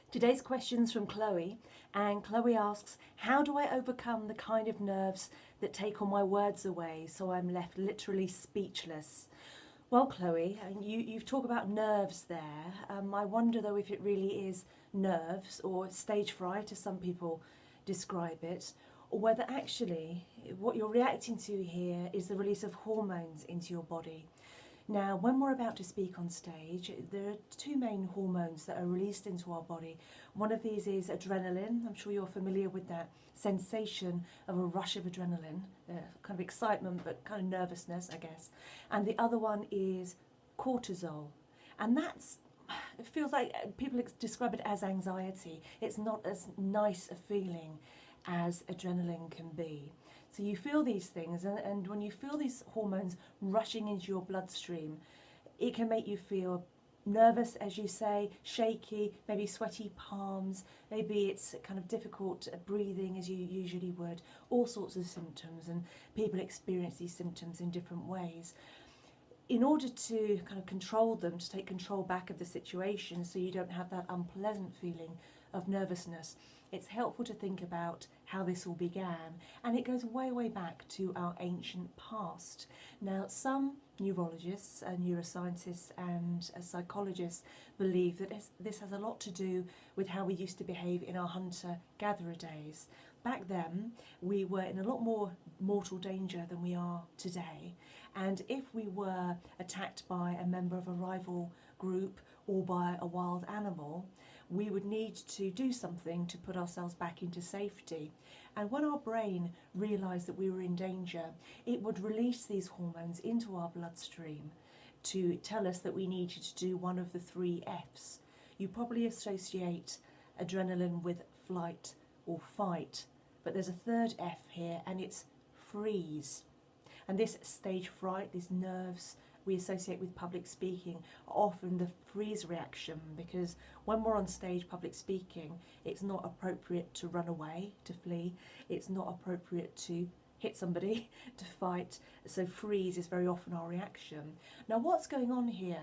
Today's question's from Chloe, and Chloe asks, how do I overcome the kind of nerves that take all my words away so I'm left literally speechless? Well, Chloe, you've talked about nerves there. I wonder though if it really is nerves or stage fright, as some people describe it, or whether actually what you're reacting to here is the release of hormones into your body. Now, when we're about to speak on stage, there are two main hormones that are released into our body. One of these is adrenaline. I'm sure you're familiar with that sensation of a rush of adrenaline, kind of excitement, but kind of nervousness, I guess. And the other one is cortisol. And it feels like people describe it as anxiety. It's not as nice a feeling as adrenaline can be. So you feel these things, and when you feel these hormones rushing into your bloodstream, it can make you feel nervous, as you say, shaky, maybe sweaty palms, maybe it's kind of difficult breathing as you usually would, all sorts of symptoms, and people experience these symptoms in different ways. In order to kind of control them, to take control back of the situation so you don't have that unpleasant feeling of nervousness, it's helpful to think about how this all began, and it goes way, way back to our ancient past. Now, some neurologists and neuroscientists and psychologists believe that this has a lot to do with how we used to behave in our hunter-gatherer days. Back then, we were in a lot more mortal danger than we are today, and if we were attacked by a member of a rival group or by a wild animal, we would need to do something to put ourselves back into safety. And when our brain realised that we were in danger, it would release these hormones into our bloodstream to tell us that we needed to do one of the 3 F's. You probably associate adrenaline with flight or fight, but there's a third F here, and it's freeze. And this stage fright, these nerves we associate with public speaking, are often the freeze reaction, because when we're on stage public speaking, it's not appropriate to run away, to flee, it's not appropriate to hit somebody, to fight, so freeze is very often our reaction. Now, what's going on here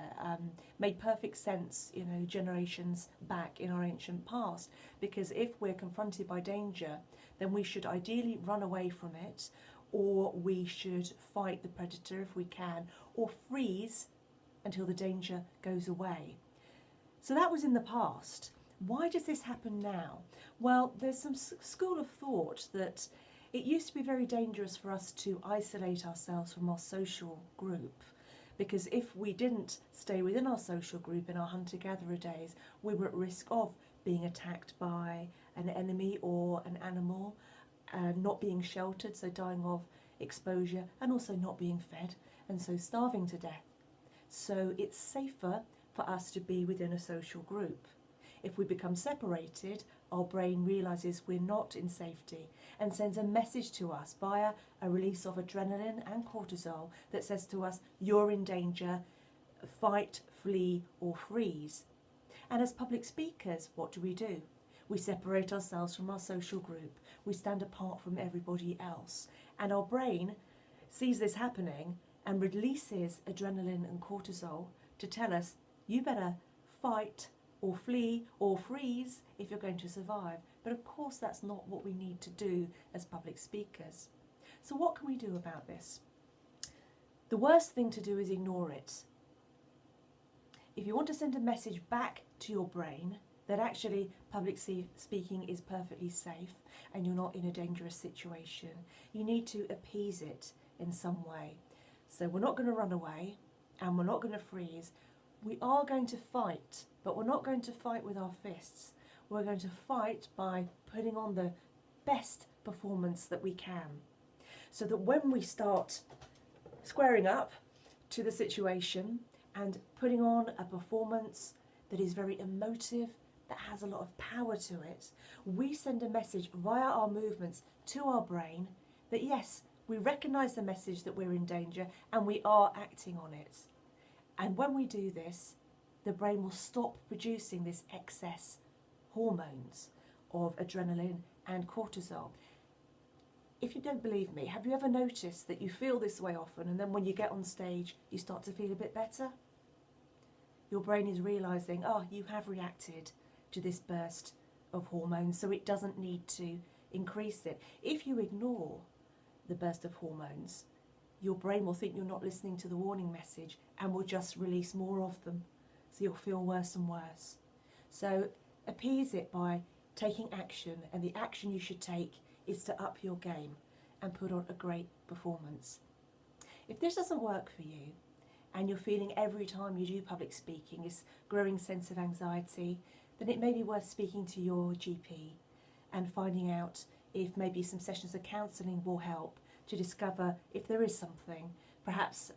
made perfect sense, generations back in our ancient past, because if we're confronted by danger, then we should ideally run away from it, or we should fight the predator if we can, or freeze until the danger goes away. So that was in the past. Why does this happen now? Well, there's some school of thought that it used to be very dangerous for us to isolate ourselves from our social group, because if we didn't stay within our social group in our hunter-gatherer days, we were at risk of being attacked by an enemy or an animal, not being sheltered, so dying of exposure, and also not being fed, and so starving to death. So it's safer for us to be within a social group. If we become separated, our brain realises we're not in safety and sends a message to us via a release of adrenaline and cortisol that says to us, you're in danger, fight, flee, or freeze. And as public speakers, what do? We separate ourselves from our social group. We stand apart from everybody else. And our brain sees this happening and releases adrenaline and cortisol to tell us, you better fight or flee or freeze if you're going to survive. But of course, that's not what we need to do as public speakers. So what can we do about this? The worst thing to do is ignore it. If you want to send a message back to your brain that actually public speaking is perfectly safe and you're not in a dangerous situation, you need to appease it in some way. So we're not going to run away and we're not going to freeze. We are going to fight, but we're not going to fight with our fists. We're going to fight by putting on the best performance that we can, so that when we start squaring up to the situation and putting on a performance that is very emotive, that has a lot of power to it, we send a message via our movements to our brain that yes, we recognise the message that we're in danger and we are acting on it. And when we do this, the brain will stop producing this excess hormones of adrenaline and cortisol. If you don't believe me, have you ever noticed that you feel this way often, and then when you get on stage you start to feel a bit better? Your brain is realising, oh, you have reacted to this burst of hormones, so it doesn't need to increase it. If you ignore the burst of hormones, your brain will think you're not listening to the warning message and will just release more of them. So you'll feel worse and worse. So appease it by taking action, and the action you should take is to up your game and put on a great performance. If this doesn't work for you, and you're feeling every time you do public speaking this growing sense of anxiety, then it may be worth speaking to your GP and finding out if maybe some sessions of counselling will help to discover if there is something, perhaps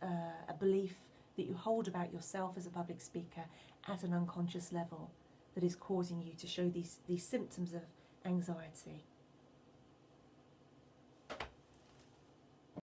a belief that you hold about yourself as a public speaker at an unconscious level that is causing you to show these symptoms of anxiety.